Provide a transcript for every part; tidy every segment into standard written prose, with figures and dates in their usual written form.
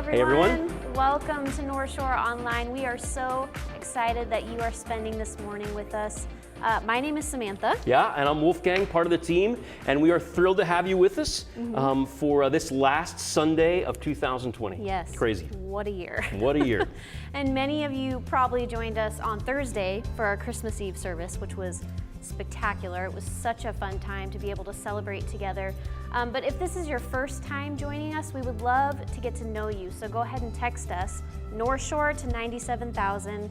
everyone. Hey, everyone. Welcome to North Shore Online. We are so excited that you are spending this morning with us. My name is Samantha. Yeah, and I'm Wolfgang, part of the team, and we are thrilled to have you with us for this last Sunday of 2020. Yes. Crazy. What a year. What a year. And many of you probably joined us on Thursday for our Christmas Eve service, which was spectacular. It was such a fun time to be able to celebrate together. But if this is your first time joining us, we would love to get to know you. So go ahead and text us, North Shore to 97,000.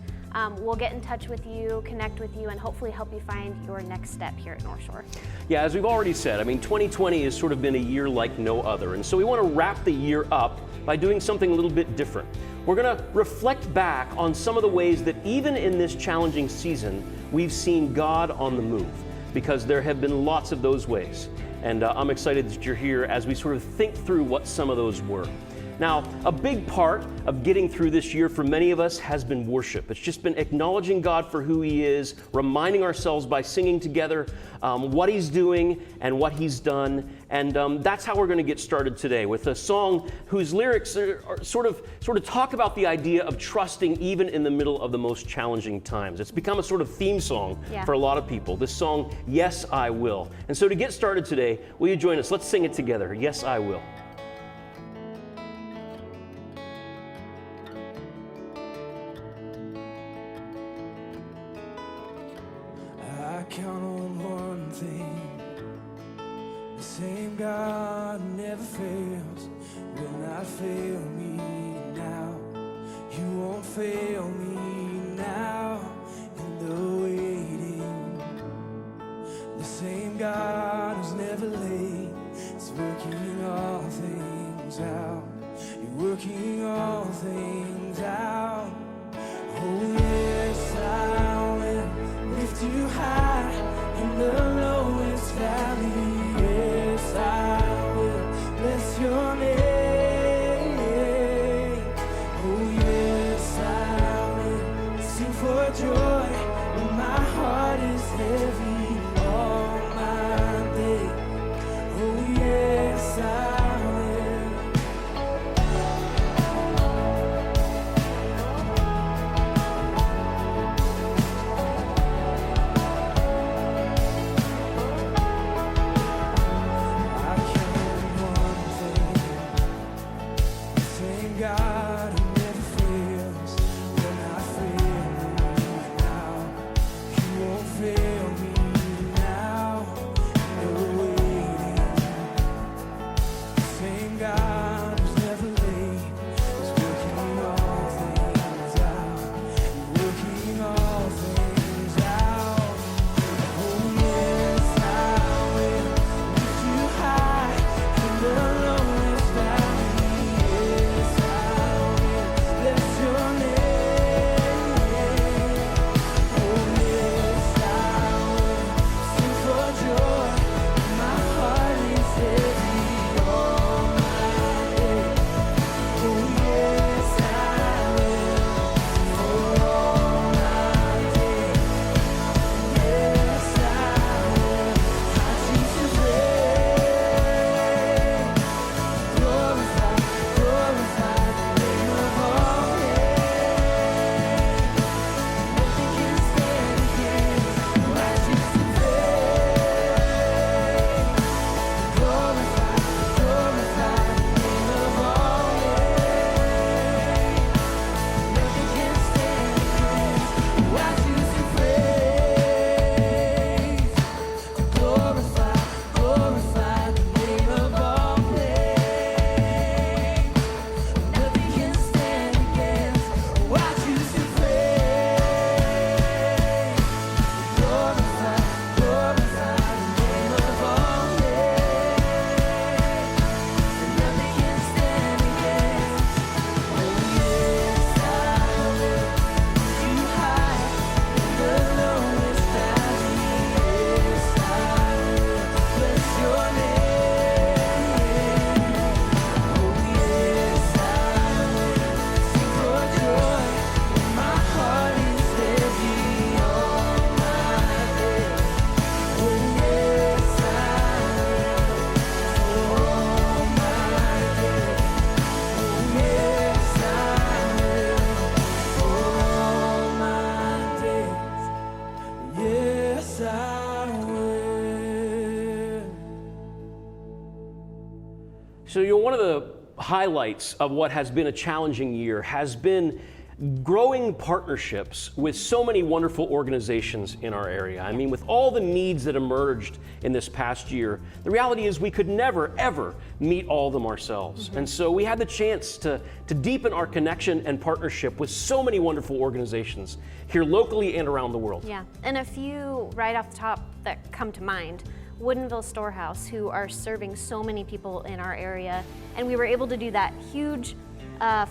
We'll get in touch with you, connect with you, and hopefully help you find your next step here at North Shore. Yeah, as we've already said, 2020 has sort of been a year like no other. And so we want to wrap the year up by doing something a little bit different. We're going to reflect back on some of the ways that even in this challenging season, we've seen God on the move, because there have been lots of those ways. And I'm excited that you're here as we sort of think through what some of those were. Now, a big part of getting through this year for many of us has been worship. It's just been acknowledging God for who He is, reminding ourselves by singing together what He's doing and what He's done. And that's how we're going to get started today with a song whose lyrics are sort of talk about the idea of trusting even in the middle of the most challenging times. It's become a sort of theme song for a lot of people. This song, Yes, I Will. And so to get started today, will you join us? Let's sing it together. Yes, I Will. I count on one thing. The same God never fails, will not fail me now. You won't fail me now in the waiting. The same God who's never late is working all things out. You're working all things out. Oh yes, I will lift you high in the lowest valley. Yes, I will bless your name. Oh yes, I will sing for joy when my heart is heavy all my day. Oh yes, I will. So, one of the highlights of what has been a challenging year has been growing partnerships with so many wonderful organizations in our area. I mean, with all the needs that emerged in this past year, the reality is we could never, ever meet all of them ourselves. And so we had the chance to deepen our connection and partnership with so many wonderful organizations here locally and around the world. Yeah, and a few right off the top that come to mind. Woodinville Storehouse, who are serving so many people in our area, and we were able to do that huge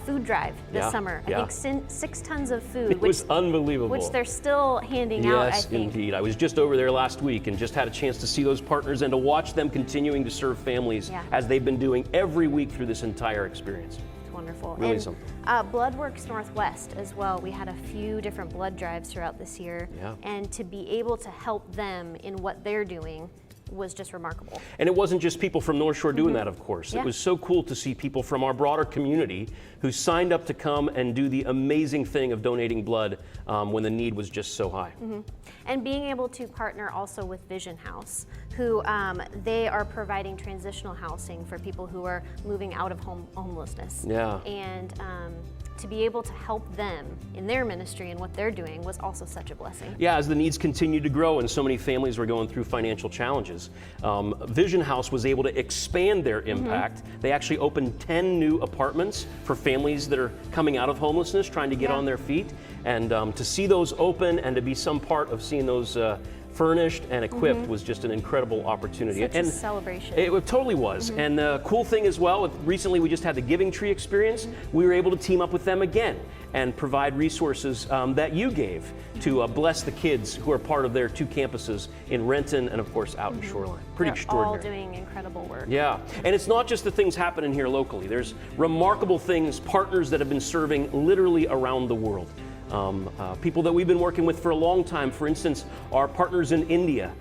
food drive this summer. I think 6 tons of food. It was unbelievable. Which they're still handing out, I think. Yes, indeed. I was just over there last week and just had a chance to see those partners and to watch them continuing to serve families as they've been doing every week through this entire experience. It's wonderful. Really and something. Bloodworks Northwest as well. We had a few different blood drives throughout this year. Yeah. And to be able to help them in what they're doing was just remarkable. And it wasn't just people from North Shore doing that, of course. Yeah. It was so cool to see people from our broader community who signed up to come and do the amazing thing of donating blood when the need was just so high. And being able to partner also with Vision House, who they are providing transitional housing for people who are moving out of homelessness. Yeah. And to be able to help them in their ministry and what they're doing was also such a blessing. Yeah, as the needs continued to grow and so many families were going through financial challenges, Vision House was able to expand their impact. They actually opened 10 new apartments for families that are coming out of homelessness, trying to get on their feet. And to see those open and to be some part of seeing those furnished and equipped was just an incredible opportunity. Such a celebration. It totally was. And the cool thing as well, recently we just had the Giving Tree experience. We were able to team up with them again and provide resources that you gave to bless the kids who are part of their 2 campuses in Renton and of course out in Shoreline. Pretty They're extraordinary. all doing incredible work. Yeah, and it's not just the things happening here locally. There's remarkable things, partners that have been serving literally around the world. People that we've been working with for a long time, for instance, our partners in India,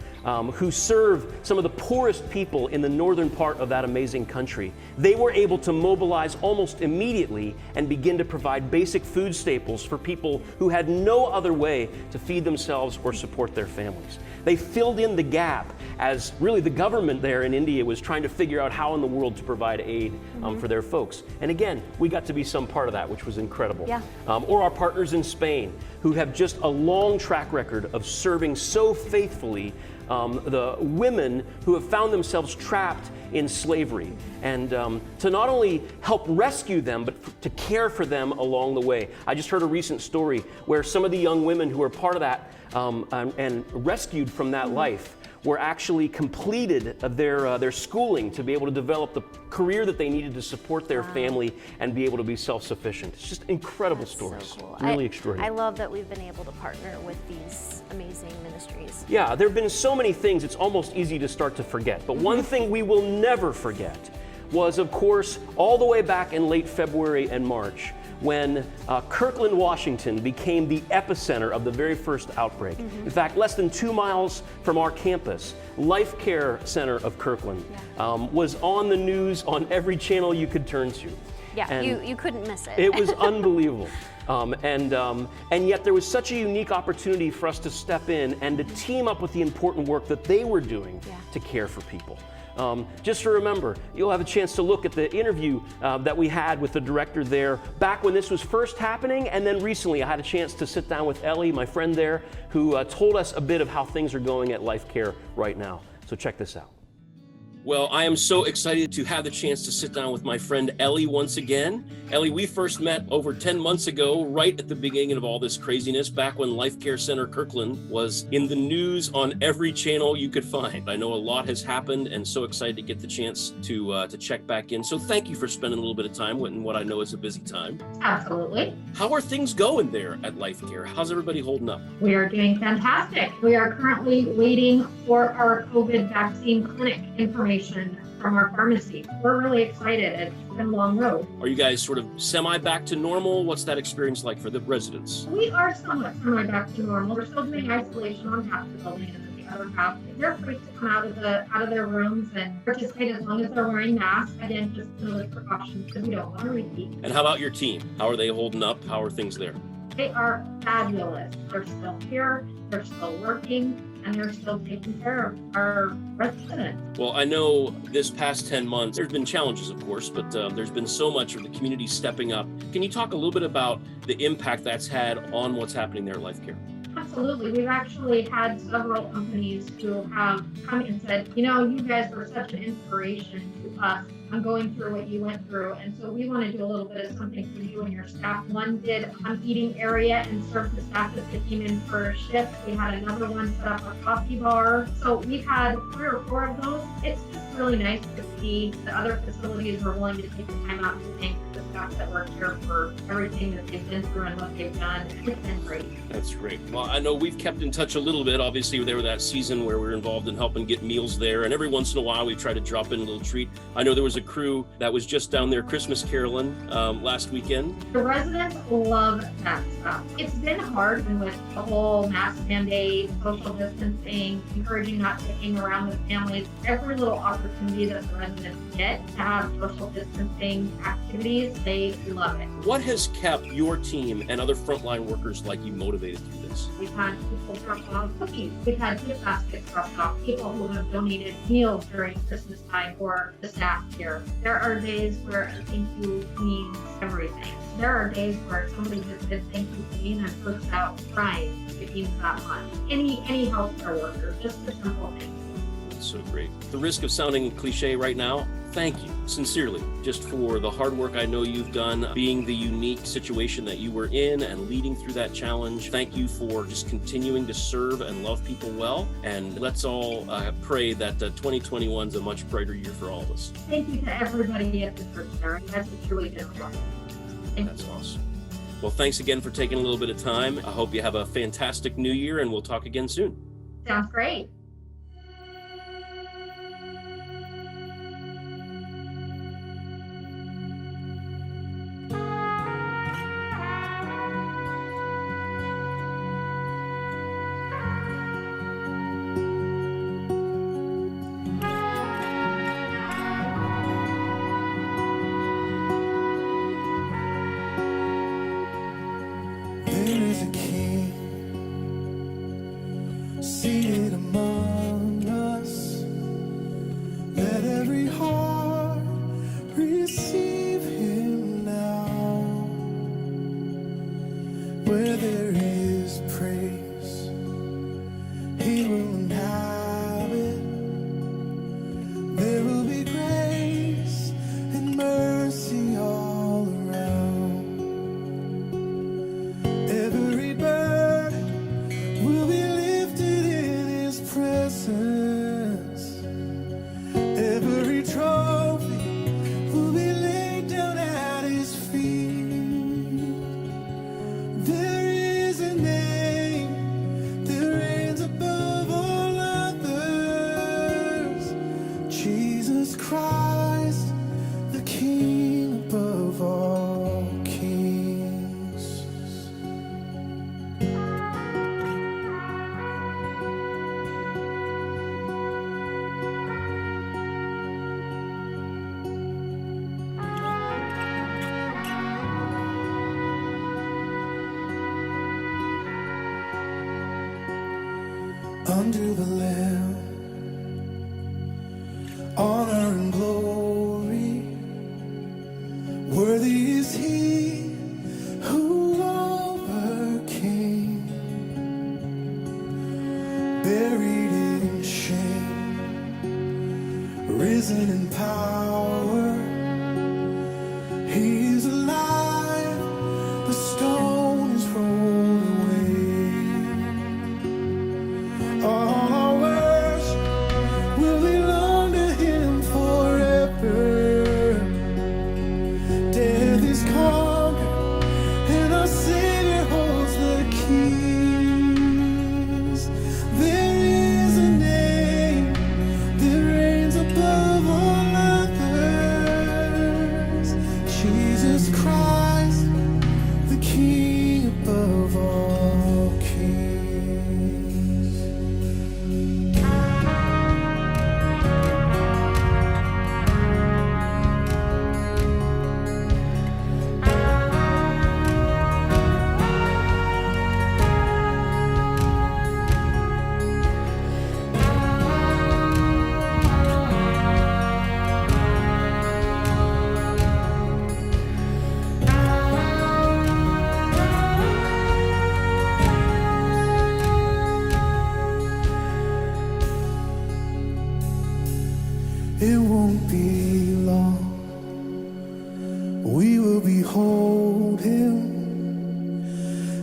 who serve some of the poorest people in the northern part of that amazing country. They were able to mobilize almost immediately and begin to provide basic food staples for people who had no other way to feed themselves or support their families. They filled in the gap as really the government there in India was trying to figure out how in the world to provide aid for their folks. And again, we got to be some part of that, which was incredible. Yeah. Or our partners in Spain, who have just a long track record of serving so faithfully the women who have found themselves trapped in slavery, and to not only help rescue them, but to care for them along the way. I just heard a recent story where some of the young women who were part of that and rescued from that life were actually completed their schooling to be able to develop the career that they needed to support their family and be able to be self-sufficient. It's just incredible stories. So cool. Really extraordinary. I love that we've been able to partner with these amazing ministries. Yeah, there have been so many things, it's almost easy to start to forget. But one thing we will never forget was, of course, all the way back in late February and March, when Kirkland, Washington became the epicenter of the very first outbreak. In fact, less than 2 miles from our campus, Life Care Center of Kirkland was on the news on every channel you could turn to. Yeah, And you couldn't miss it. it was unbelievable. And yet there was such a unique opportunity for us to step in and to team up with the important work that they were doing to care for people. Just to remember, you'll have a chance to look at the interview that we had with the director there back when this was first happening, and then recently I had a chance to sit down with Ellie, my friend there, who told us a bit of how things are going at Life Care right now. So check this out. Well, I am so excited to have the chance to sit down with my friend Ellie once again. Ellie, we first met over 10 months ago, right at the beginning of all this craziness, back when Life Care Center Kirkland was in the news on every channel you could find. I know a lot has happened, and so excited to get the chance to check back in. So thank you for spending a little bit of time in what I know is a busy time. Absolutely. How are things going there at Life Care? How's everybody holding up? We are doing fantastic. We are currently waiting for our COVID vaccine clinic information from our pharmacy. We're really excited. It's been a long road. Are you guys sort of semi back to normal? What's that experience like for the residents? We are somewhat semi back to normal. We're still doing isolation on half the building, and then the other half, they're free to come out of their rooms and participate as long as they're wearing masks. Again, just those precautions because we don't want to repeat. And how about your team? How are they holding up? How are things there? They are fabulous. They're still here. They're still working. and they're still taking care of our residents. Well, I know this past 10 months, there's been challenges, of course, but there's been so much of the community stepping up. Can you talk a little bit about the impact that's had on what's happening there at Life Care? Absolutely. We've actually had several companies who have come and said, you know, you guys were such an inspiration to us. I'm going through what you went through. And so we want to do a little bit of something for you and your staff. One did an eating area and served the staff as they came in for a shift. We had another one set up a coffee bar. So we've had 3 or 4 of those. It's just really nice to see the other facilities are willing to take the time out to thank the staff that work here for everything that they've been through and what they've done. It's been great. That's great. Well, I know we've kept in touch a little bit. Obviously, there were that season where we were involved in helping get meals there. And every once in a while, we try to drop in a little treat. I know there was a crew that was just down there Christmas caroling last weekend. The residents love that stuff. It's been hard with the whole mask mandate, social distancing, encouraging not to hang around with families. Every little opportunity that the residents get to have social distancing activities, they love it. What has kept your team and other frontline workers like you motivated through this? We've had people drop off cookies. We've had gift baskets dropped off. People who have donated meals during Christmas time for the staff here. There are days where a thank you means everything. There are days where somebody just said thank you to me and I burst out crying. It means that much. Any healthcare worker, just the simple things. That's so great. The risk of sounding cliche right now, thank you, sincerely, just for the hard work I know you've done, being the unique situation that you were in and leading through that challenge. Thank you for just continuing to serve and love people well. And let's all pray that 2021 is a much brighter year for all of us. Thank you to everybody at the church there. You guys have truly been wonderful. That's awesome. Well, thanks again for taking a little bit of time. I hope you have a fantastic new year and we'll talk again soon. Sounds great. There is a king seated among us. Let every heart receive him now. Where there is praise, he will inhabit. There will be grace and mercy all around. Every burden will be lifted in his presence. Every trophy will be laid down at his feet. There is a name that reigns above all others. Jesus Christ, the King above all kings. Under the Lamb, honor and glory, worthy is he who overcame, buried in shame, risen in power. He is alive, the stone is rolled away. All our worship hold him,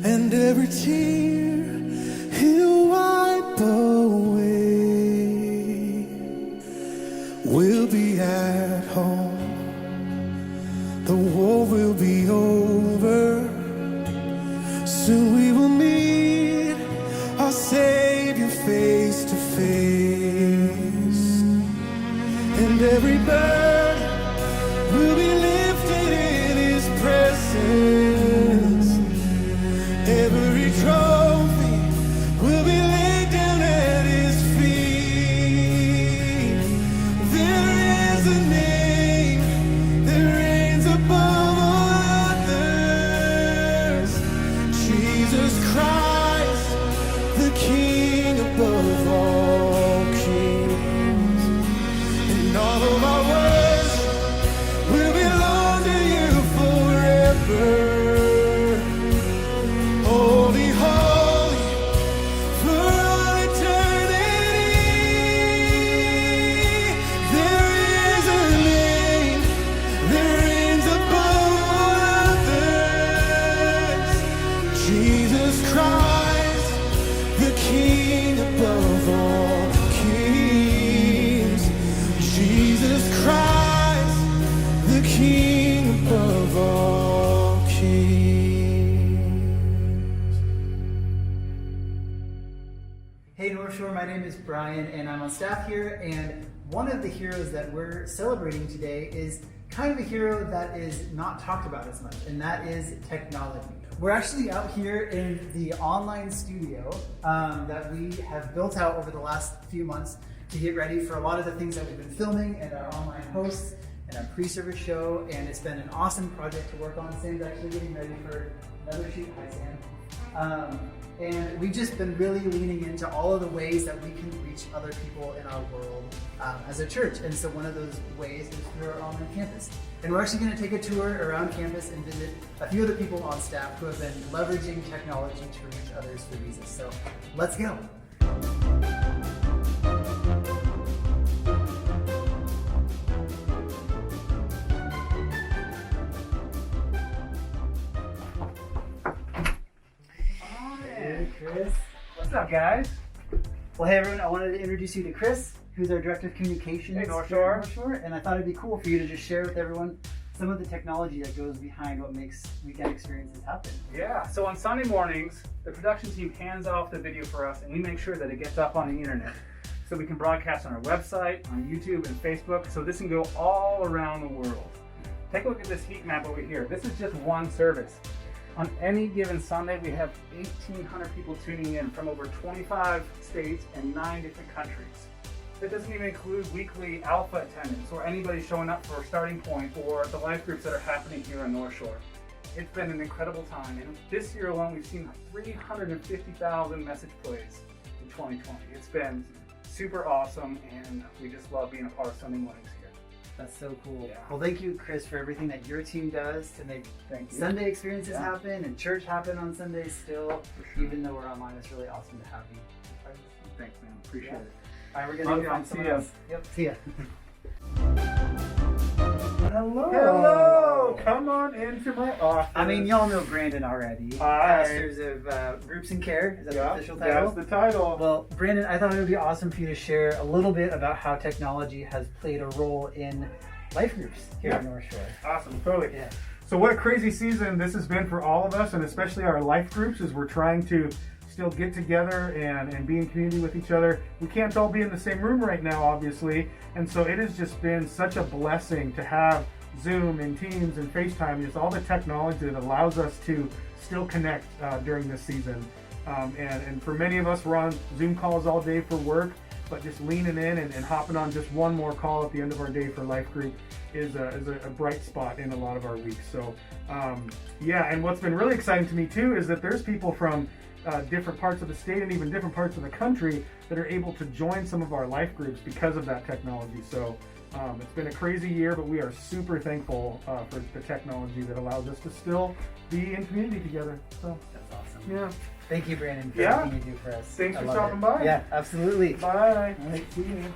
and every tear he'll wipe away. We'll be at home, the war will be over. Soon we will meet our Savior face to face, and every burden will be lifted in His presence. Every trophy will be laid down at His feet. There is a name that reigns above all others, Jesus Christ, the King above all kings. And all of our worship will belong to You forever. Holy, holy, for all eternity. There is a name that reigns above all others, Jesus Christ, the King above all kings. Jesus Christ, the King above all kings. Hey North Shore, my name is Brian and I'm on staff here, and one of the heroes that we're celebrating today is kind of a hero that is not talked about as much, and that is technology. We're actually out here in the online studio that we have built out over the last few months to get ready for a lot of the things that we've been filming and our online hosts and our pre-service show, and it's been an awesome project to work on. Sam's actually getting ready for another shoot. Hi Sam. And we've just been really leaning into all of the ways that we can reach other people in our world as a church. And so one of those ways is through our online campus. And we're actually going to take a tour around campus and visit a few of the people on staff who have been leveraging technology to reach others for Jesus. So let's go. Hey, Chris. What's up, guys? Well, hey everyone, I wanted to introduce you to Chris, who's our Director of Communications Hey, North here at Shore. North Shore, and I thought it'd be cool for you to just share with everyone some of the technology that goes behind what makes weekend experiences happen. Yeah, so on Sunday mornings, the production team hands off the video for us and we make sure that it gets up on the internet. So we can broadcast on our website, on YouTube and Facebook, so this can go all around the world. Take a look at this heat map over here. This is just one service. On any given Sunday, we have 1,800 people tuning in from over 25 states and 9 different countries. That doesn't even include weekly alpha attendance or anybody showing up for Starting Point or the life groups that are happening here on North Shore. It's been an incredible time, and this year alone we've seen 350,000 message plays in 2020. It's been super awesome, and we just love being a part of Sunday mornings here. That's so cool. Yeah. Well, thank you, Chris, for everything that your team does to make Thank you. Sunday experiences Yeah. happen and church happen on Sundays still. For sure. Even though we're online, it's really awesome to have you. Thanks, man. Appreciate Yeah. it. All right, we're Love gonna you. go on See someone ya. else. Yep. See ya. Hello. Hello. Come on into my office. I mean, y'all know Brandon already. Hi. Pastors of Groups in Care. Is that the Yeah, official title? that's the title. Well, Brandon, I thought it would be awesome for you to share a little bit about how technology has played a role in life groups here at North Shore. Awesome. Totally. Yeah. So what a crazy season this has been for all of us, and especially our life groups, as we're trying to still get together and be in community with each other. We can't all be in the same room right now, obviously, and so it has just been such a blessing to have Zoom and Teams and FaceTime, just all the technology that allows us to still connect during this season. And for many of us, we're on Zoom calls all day for work, but just leaning in and hopping on just one more call at the end of our day for life group is a bright spot in a lot of our weeks. So yeah, and what's been really exciting to me too is that there's people from different parts of the state and even different parts of the country that are able to join some of our life groups because of that technology. So it's been a crazy year, but we are super thankful for the technology that allows us to still be in community together. So That's awesome. yeah, Thank you, Brandon, for Yeah. everything you do for us. Thanks I for love stopping it. by. Yeah, absolutely. bye. All right, see you.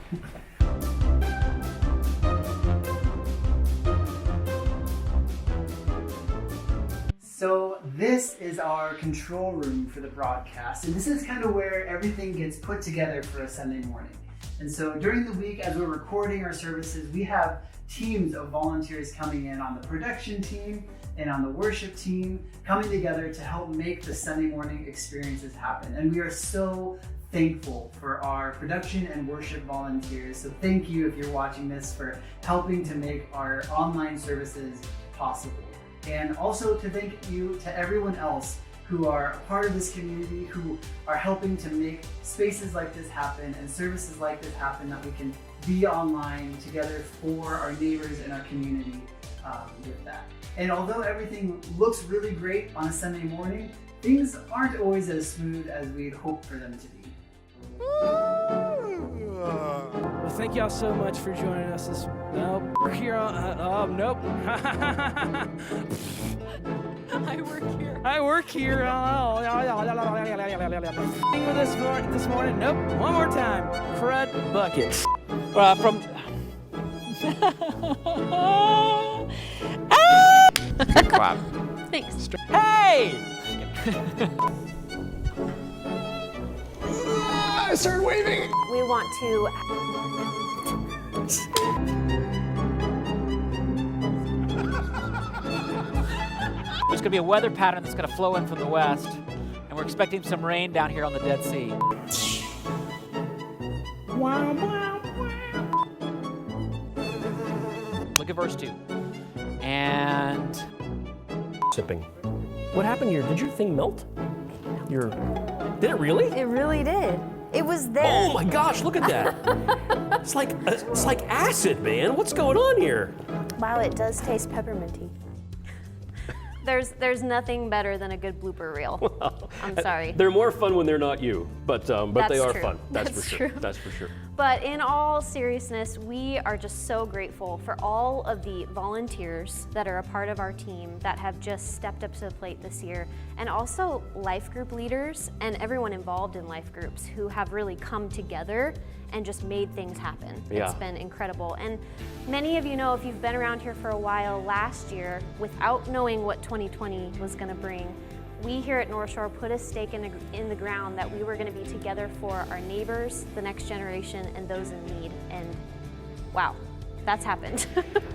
So this is our control room for the broadcast, and this is kind of where everything gets put together for a Sunday morning. And so during the week, as we're recording our services, we have teams of volunteers coming in on the production team and on the worship team, coming together to help make the Sunday morning experiences happen. And we are so thankful for our production and worship volunteers. So thank you, if you're watching this, for helping to make our online services possible. And also to thank you to everyone else who are a part of this community, who are helping to make spaces like this happen and services like this happen, that we can be online together for our neighbors and our community with that. And although everything looks really great on a Sunday morning, things aren't always as smooth as we'd hoped for them to be. Well, thank y'all so much for joining us this. Nope. We're here on. Nope. I work here. Sing with us this morning. Nope. One more time. Crud buckets. From. Clap. Thanks. Hey! I started waving. We want to. There's going to be a weather pattern that's going to flow in from the west, and we're expecting some rain down here on the Dead Sea. Look at verse 2. And Sipping. What happened here? Did your thing melt? Did it really? It really did. It was there. Oh my gosh, look at that. It's like acid, man. What's going on here? Wow, it does taste pepperminty. There's nothing better than a good blooper reel. Well, I'm sorry. They're more fun when they're not you, but they are true. fun. That's for sure. True. That's for sure. But in all seriousness, we are just so grateful for all of the volunteers that are a part of our team that have just stepped up to the plate this year, and also life group leaders and everyone involved in life groups who have really come together and just made things happen. Yeah. It's been incredible. And many of you know, if you've been around here for a while, last year, without knowing what 2020 was going to bring, we here at North Shore put a stake in the ground that we were going to be together for our neighbors, the next generation, and those in need. And wow, that's happened.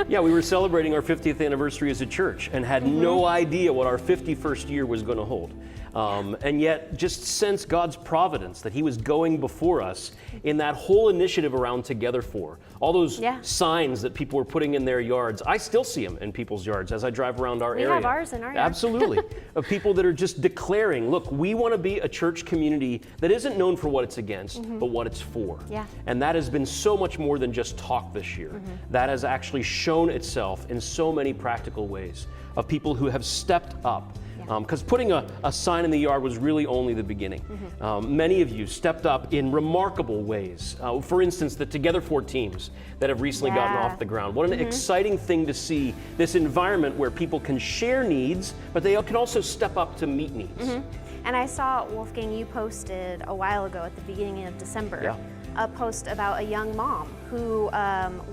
Yeah, we were celebrating our 50th anniversary as a church and had no idea what our 51st year was going to hold. And yet just sense God's providence that He was going before us in that whole initiative around Together For. All those signs that people were putting in their yards, I still see them in people's yards as I drive around our area. We have ours in our yard. Absolutely. Of people that are just declaring, look, we want to be a church community that isn't known for what it's against, but what it's for. Yeah. And that has been so much more than just talk this year. That has actually shown itself in so many practical ways of people who have stepped up. Because putting a sign in the yard was really only the beginning. Many of you stepped up in remarkable ways. For instance, the Together For teams that have recently gotten off the ground. What an exciting thing to see, this environment where people can share needs, but they can also step up to meet needs. And I saw, Wolfgang, you posted a while ago at the beginning of December, a post about a young mom who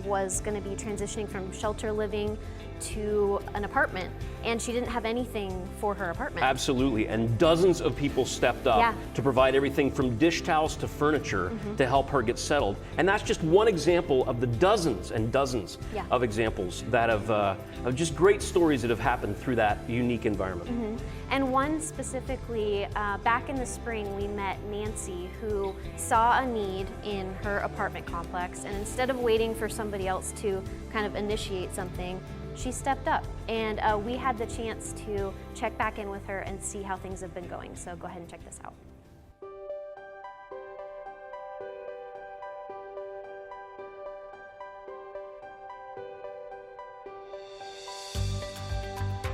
was going to be transitioning from shelter living to an apartment, and she didn't have anything for her apartment. Absolutely, and dozens of people stepped up to provide everything from dish towels to furniture to help her get settled. And that's just one example of the dozens and dozens of examples that of just great stories that have happened through that unique environment. And one specifically, back in the spring, we met Nancy, who saw a need in her apartment complex, and instead of waiting for somebody else to kind of initiate something, she stepped up, and we had the chance to check back in with her and see how things have been going. So go ahead and check this out.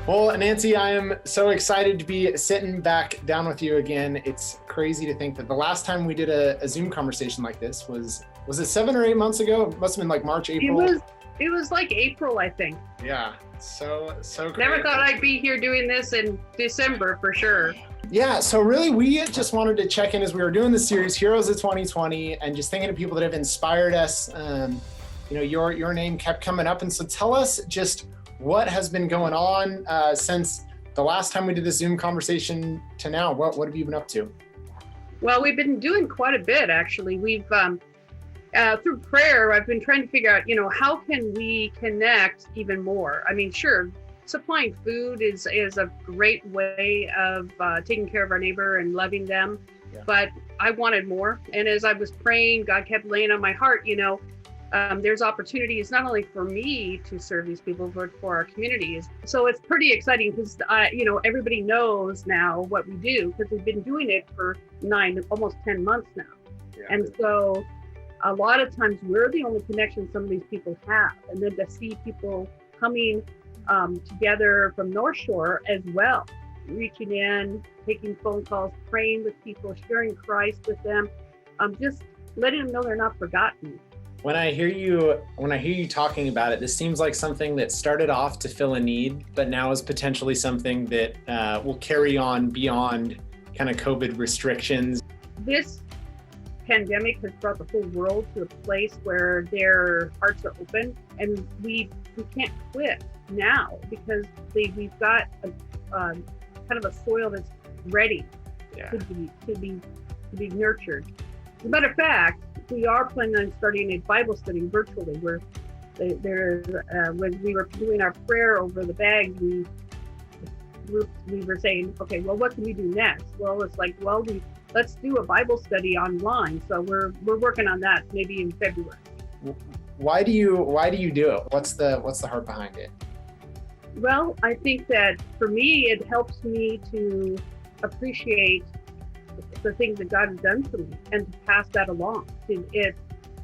Well, Nancy, I am so excited to be sitting back down with you again. It's crazy to think that the last time we did a Zoom conversation like this was it 7 or 8 months ago? It must have been like March, April. It was like April, I think. Yeah, so great. Never thought I'd be here doing this in December for sure. Yeah, so really we just wanted to check in as we were doing this series, Heroes of 2020, and just thinking of people that have inspired us. Your name kept coming up, and so tell us just what has been going on since the last time we did the Zoom conversation to now, what have you been up to? Well, we've been doing quite a bit, actually. We've, through prayer, I've been trying to figure out, how can we connect even more? I mean, sure, supplying food is a great way of taking care of our neighbor and loving them. Yeah. But I wanted more. And as I was praying, God kept laying on my heart, there's opportunities not only for me to serve these people, but for our communities. So it's pretty exciting because, everybody knows now what we do because we've been doing it for almost 10 months now. Yeah. And so a lot of times we're the only connection some of these people have. And then to see people coming together from North Shore as well, reaching in, taking phone calls, praying with people, sharing Christ with them, just letting them know they're not forgotten. When I hear you talking about it, this seems like something that started off to fill a need, but now is potentially something that will carry on beyond kind of COVID restrictions. This pandemic has brought the whole world to a place where their hearts are open, and we can't quit now because we've got a kind of a soil that's ready to be nurtured. As a matter of fact, we are planning on starting a Bible study virtually where when we were doing our prayer over the bag, we were saying, okay, well, what can we do next? Well, it's like, let's do a Bible study online. So we're working on that maybe in February. Why do you do it? What's the heart behind it? Well, I think that for me, it helps me to appreciate the things that God has done for me and to pass that along. It,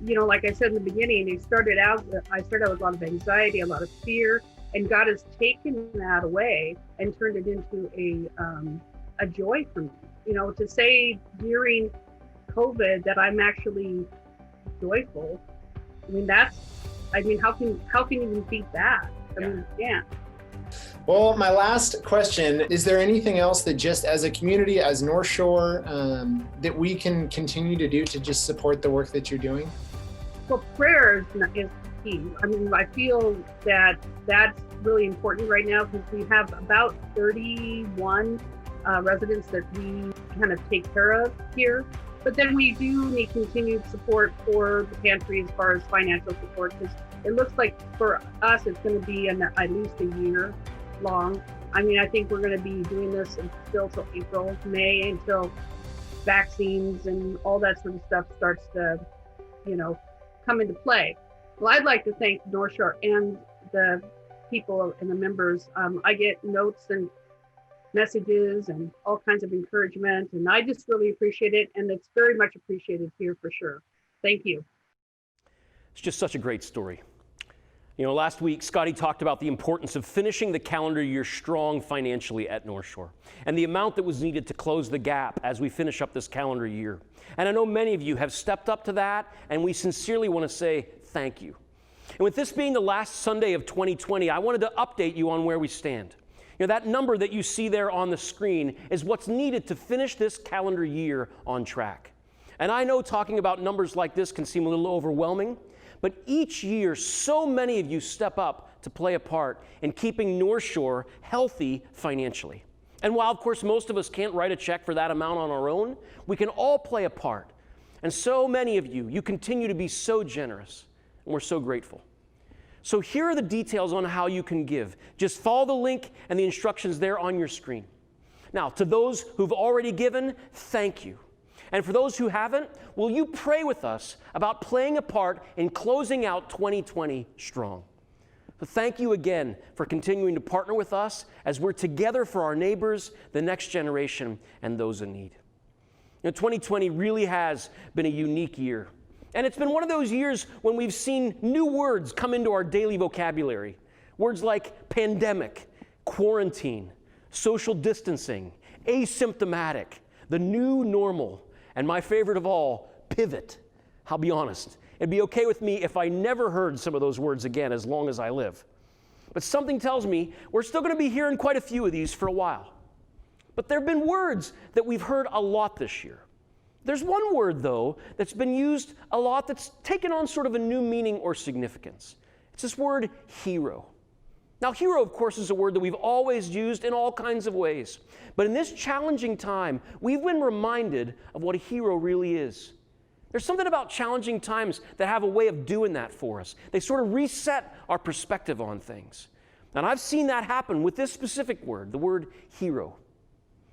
like I said in the beginning, I started out with a lot of anxiety, a lot of fear, and God has taken that away and turned it into a joy for me. To say during COVID that I'm actually joyful. How can you even beat that? Yeah. Well, my last question, is there anything else that just as a community, as North Shore, that we can continue to do to just support the work that you're doing? Well, prayer is key. I feel that that's really important right now because we have about 31 residents that we kind of take care of here. But then we do need continued support for the pantry as far as financial support because it looks like for us it's going to be at least a year long. I think we're going to be doing this until April, May, until vaccines and all that sort of stuff starts to, come into play. Well, I'd like to thank North Shore and the people and the members. I get notes and messages and all kinds of encouragement, and I just really appreciate it, and it's very much appreciated here for sure. Thank you. It's just such a great story. Last week, Scotty talked about the importance of finishing the calendar year strong financially at North Shore and the amount that was needed to close the gap as we finish up this calendar year. And I know many of you have stepped up to that, and we sincerely want to say thank you. And with this being the last Sunday of 2020, I wanted to update you on where we stand. That number that you see there on the screen is what's needed to finish this calendar year on track. And I know talking about numbers like this can seem a little overwhelming, but each year, so many of you step up to play a part in keeping North Shore healthy financially. And while, of course, most of us can't write a check for that amount on our own, we can all play a part. And so many of you continue to be so generous, and we're so grateful. So here are the details on how you can give. Just follow the link and the instructions there on your screen. Now, to those who've already given, thank you. And for those who haven't, will you pray with us about playing a part in closing out 2020 strong? So thank you again for continuing to partner with us as we're together for our neighbors, the next generation, and those in need. 2020 really has been a unique year. And it's been one of those years when we've seen new words come into our daily vocabulary. Words like pandemic, quarantine, social distancing, asymptomatic, the new normal, and my favorite of all, pivot. I'll be honest, it'd be okay with me if I never heard some of those words again as long as I live. But something tells me we're still going to be hearing quite a few of these for a while. But there have been words that we've heard a lot this year. There's one word, though, that's been used a lot that's taken on sort of a new meaning or significance. It's this word hero. Now, hero, of course, is a word that we've always used in all kinds of ways. But in this challenging time, we've been reminded of what a hero really is. There's something about challenging times that have a way of doing that for us. They sort of reset our perspective on things. And I've seen that happen with this specific word, the word hero.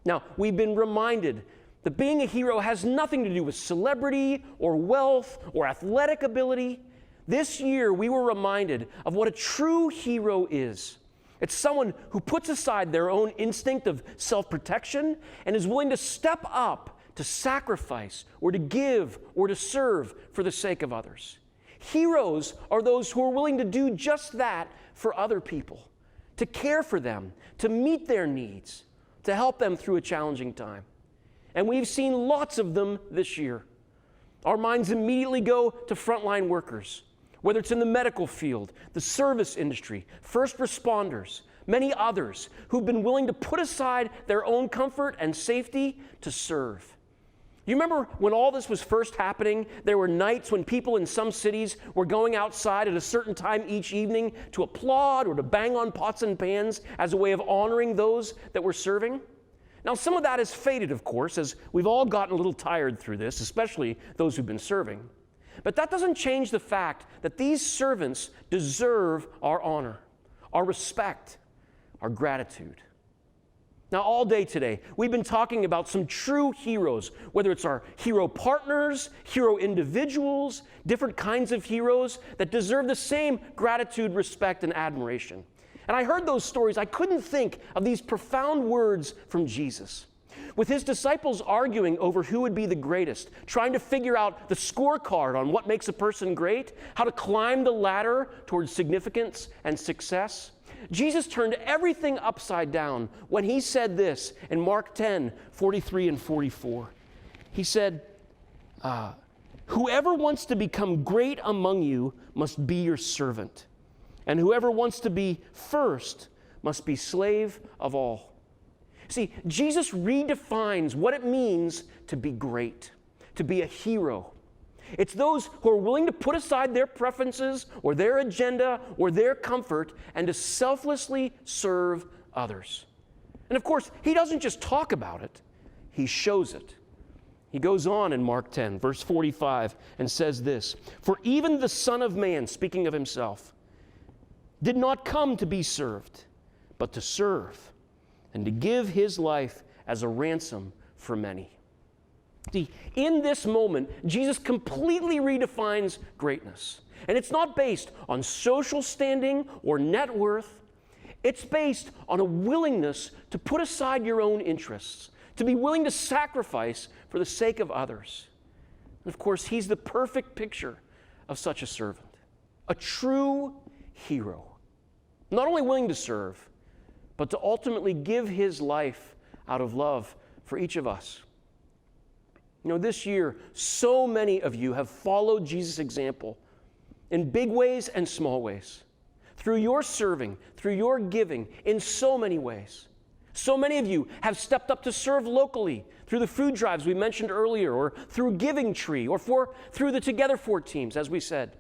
Now, we've been reminded that being a hero has nothing to do with celebrity or wealth or athletic ability. This year, we were reminded of what a true hero is. It's someone who puts aside their own instinct of self-protection and is willing to step up to sacrifice or to give or to serve for the sake of others. Heroes are those who are willing to do just that for other people, to care for them, to meet their needs, to help them through a challenging time. And we've seen lots of them this year. Our minds immediately go to frontline workers, whether it's in the medical field, the service industry, first responders, many others who've been willing to put aside their own comfort and safety to serve. You remember when all this was first happening, there were nights when people in some cities were going outside at a certain time each evening to applaud or to bang on pots and pans as a way of honoring those that were serving? Now, some of that has faded, of course, as we've all gotten a little tired through this, especially those who've been serving. But that doesn't change the fact that these servants deserve our honor, our respect, our gratitude. Now, all day today, we've been talking about some true heroes, whether it's our hero partners, hero individuals, different kinds of heroes that deserve the same gratitude, respect, and admiration. And I heard those stories, I couldn't think of these profound words from Jesus. With his disciples arguing over who would be the greatest, trying to figure out the scorecard on what makes a person great, how to climb the ladder towards significance and success, Jesus turned everything upside down when he said this in Mark 10:43 and 44. He said, whoever wants to become great among you must be your servant, and whoever wants to be first must be slave of all. See, Jesus redefines what it means to be great, to be a hero. It's those who are willing to put aside their preferences or their agenda or their comfort and to selflessly serve others. And of course, he doesn't just talk about it, he shows it. He goes on in Mark 10, verse 45, and says this, "For even the Son of Man," speaking of himself, "did not come to be served, but to serve, and to give his life as a ransom for many." See, in this moment, Jesus completely redefines greatness. And it's not based on social standing or net worth. It's based on a willingness to put aside your own interests, to be willing to sacrifice for the sake of others. And of course, he's the perfect picture of such a servant, a true hero. Not only willing to serve, but to ultimately give his life out of love for each of us. You know, this year, so many of you have followed Jesus' example in big ways and small ways, through your serving, through your giving, in so many ways. So many of you have stepped up to serve locally through the food drives we mentioned earlier, or through Giving Tree, or through the Together For teams, as we said.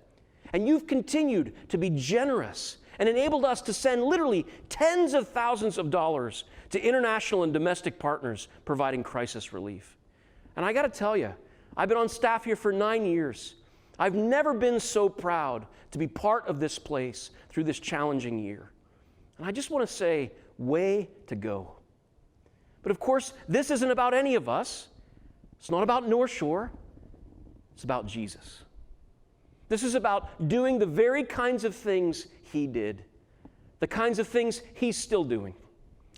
And you've continued to be generous and enabled us to send literally tens of thousands of dollars to international and domestic partners providing crisis relief. And I got to tell you, I've been on staff here for 9 years. I've never been so proud to be part of this place through this challenging year. And I just want to say, way to go. But of course, this isn't about any of us. It's not about North Shore. It's about Jesus. This is about doing the very kinds of things he did, the kinds of things he's still doing,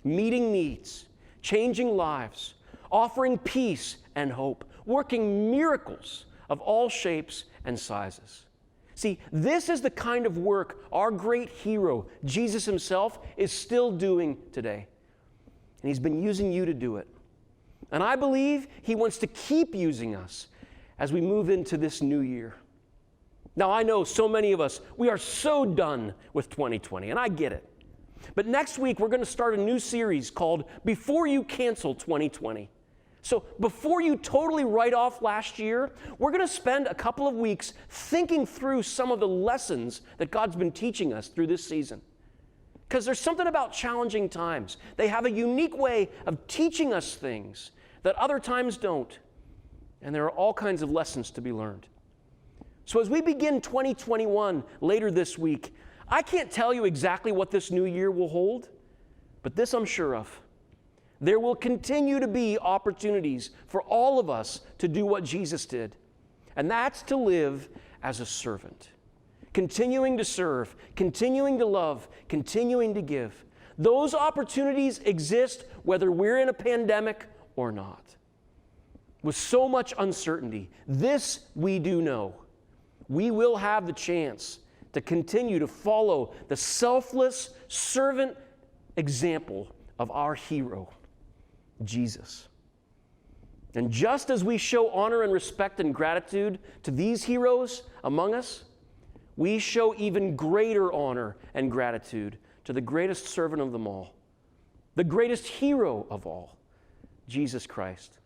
meeting needs, changing lives, offering peace and hope, working miracles of all shapes and sizes. See, this is the kind of work our great hero, Jesus himself, is still doing today. And he's been using you to do it. And I believe he wants to keep using us as we move into this new year. Now, I know so many of us, we are so done with 2020, and I get it. But next week, we're going to start a new series called Before You Cancel 2020. So before you totally write off last year, we're going to spend a couple of weeks thinking through some of the lessons that God's been teaching us through this season. Because there's something about challenging times. They have a unique way of teaching us things that other times don't. And there are all kinds of lessons to be learned. So as we begin 2021 later this week, I can't tell you exactly what this new year will hold, but this I'm sure of. There will continue to be opportunities for all of us to do what Jesus did, and that's to live as a servant. Continuing to serve, continuing to love, continuing to give. Those opportunities exist whether we're in a pandemic or not. With so much uncertainty, this we do know. We will have the chance to continue to follow the selfless servant example of our hero, Jesus. And just as we show honor and respect and gratitude to these heroes among us, we show even greater honor and gratitude to the greatest servant of them all, the greatest hero of all, Jesus Christ.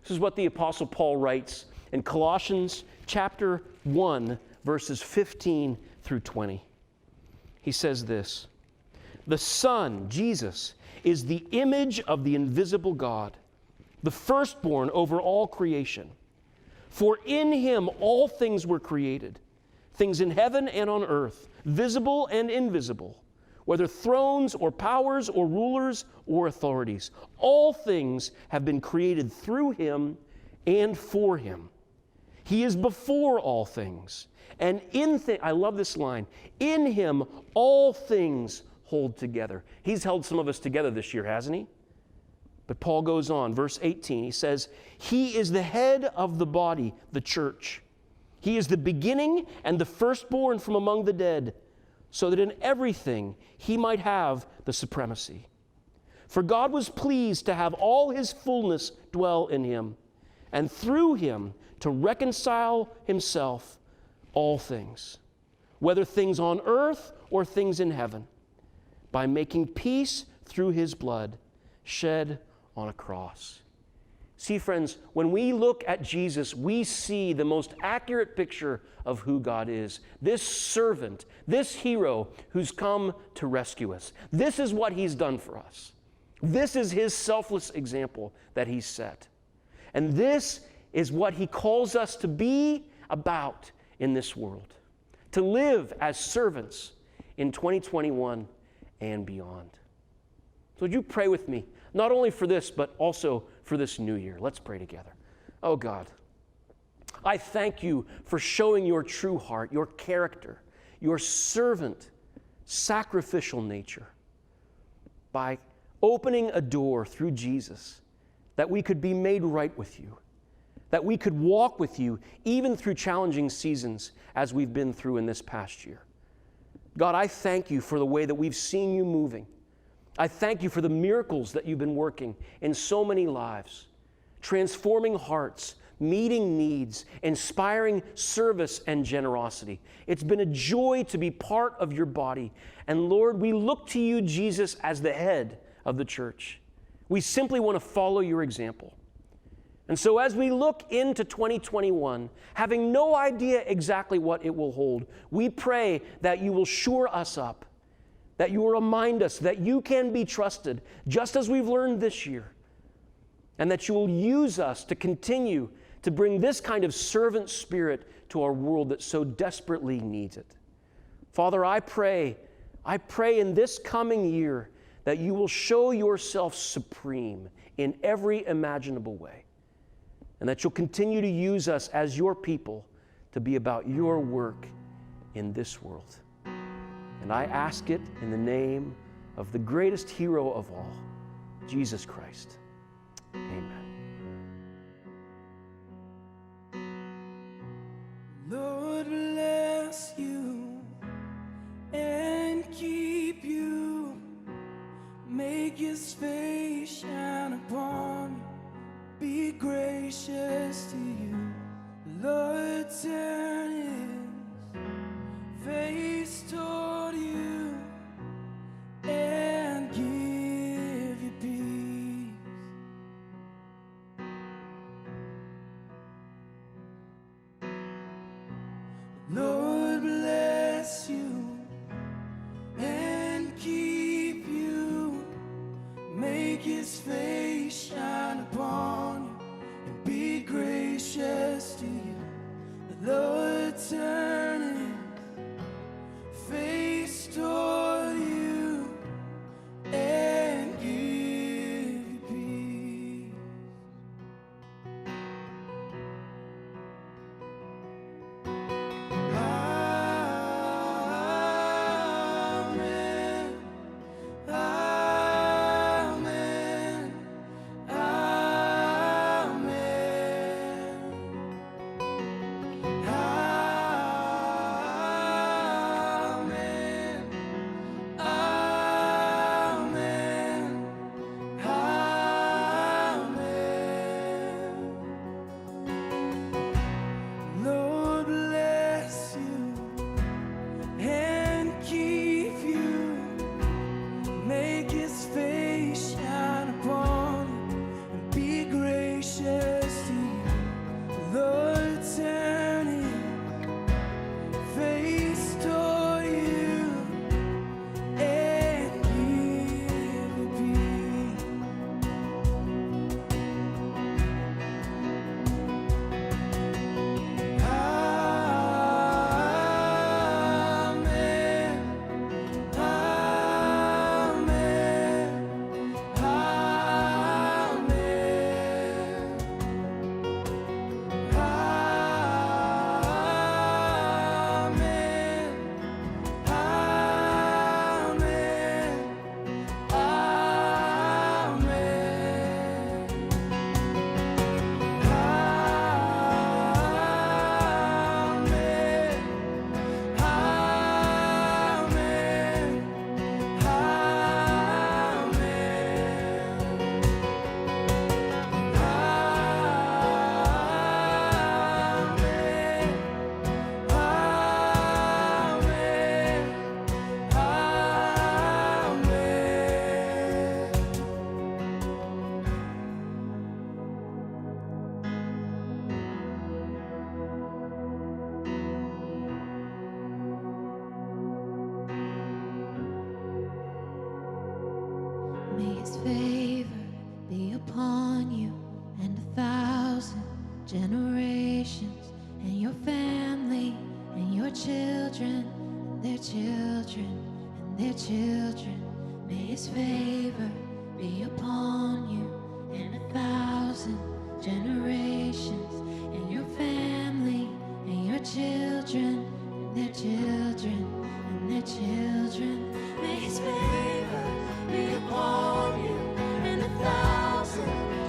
This is what the Apostle Paul writes in Colossians chapter 1, verses 15 through 20. He says this, "The Son, Jesus, is the image of the invisible God, the firstborn over all creation. For in him all things were created, things in heaven and on earth, visible and invisible, whether thrones or powers or rulers or authorities. All things have been created through him and for him. He is before all things, and I love this line, in him all things hold together." He's held some of us together this year, hasn't he? But Paul goes on, verse 18, he says, "He is the head of the body, the church. He is the beginning and the firstborn from among the dead, so that in everything he might have the supremacy. For God was pleased to have all his fullness dwell in him, and through him to reconcile himself all things, whether things on earth or things in heaven, by making peace through his blood shed on a cross." See, friends, when we look at Jesus, we see the most accurate picture of who God is. This servant, this hero who's come to rescue us. This is what he's done for us. This is his selfless example that he's set. And this is what he calls us to be about in this world, to live as servants in 2021 and beyond. So would you pray with me, not only for this, but also for this new year? Let's pray together. Oh God, I thank you for showing your true heart, your character, your servant, sacrificial nature by opening a door through Jesus that we could be made right with you, that we could walk with you even through challenging seasons as we've been through in this past year. God, I thank you for the way that we've seen you moving. I thank you for the miracles that you've been working in so many lives, transforming hearts, meeting needs, inspiring service and generosity. It's been a joy to be part of your body. And Lord, we look to you, Jesus, as the head of the church. We simply want to follow your example. And so as we look into 2021, having no idea exactly what it will hold, we pray that you will shore us up, that you will remind us that you can be trusted, just as we've learned this year, and that you will use us to continue to bring this kind of servant spirit to our world that so desperately needs it. Father, I pray in this coming year that you will show yourself supreme in every imaginable way, and that you'll continue to use us as your people to be about your work in this world. And I ask it in the name of the greatest hero of all, Jesus Christ. Amen. Lord bless you and keep you. Make his face shine upon you. Be gracious to you. Lord turn his face toward you and give you peace. upon you and 1,000 generations, and your family and your children and their children and their children. May his favor be upon you and 1,000 generations, and your family and your children and their children and their children. May his favor be upon you and 1,000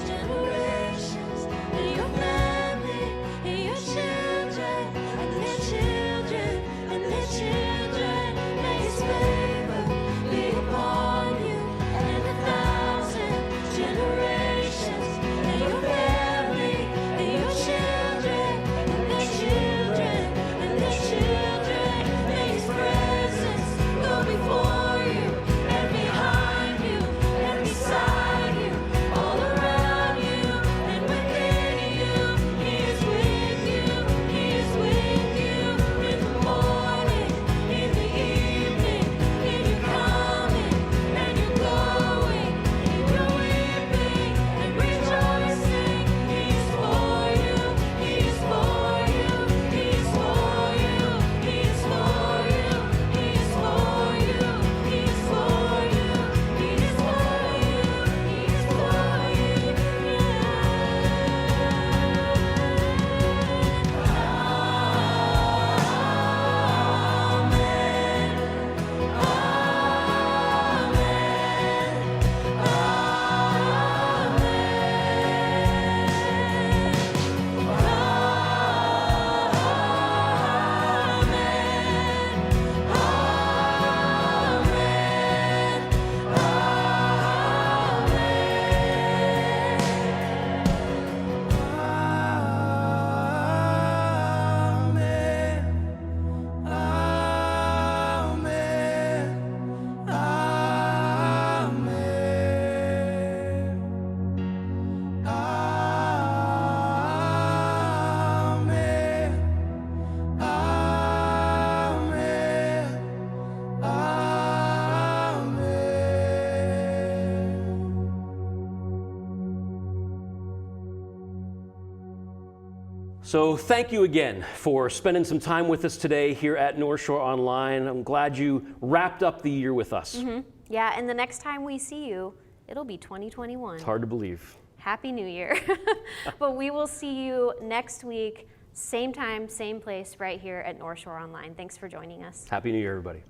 generations, and your family and your children and their children and their children. May his favor be upon you and 1,000 generations, and your family and your children and their children and their children. May his presence go before you and behind you and beside you, all around you and within you. He is with you, he is with you in the morning, in the evening, in your coming and your going, in your weeping and rejoicing. He is for you, he is for you, he is for you, he is for you, he is for you, he is for you, he is for you, he is for you. So thank you again for spending some time with us today here at North Shore Online. I'm glad you wrapped up the year with us. Yeah, and the next time we see you, it'll be 2021. It's hard to believe. Happy New Year. But we will see you next week, same time, same place, right here at North Shore Online. Thanks for joining us. Happy New Year, everybody.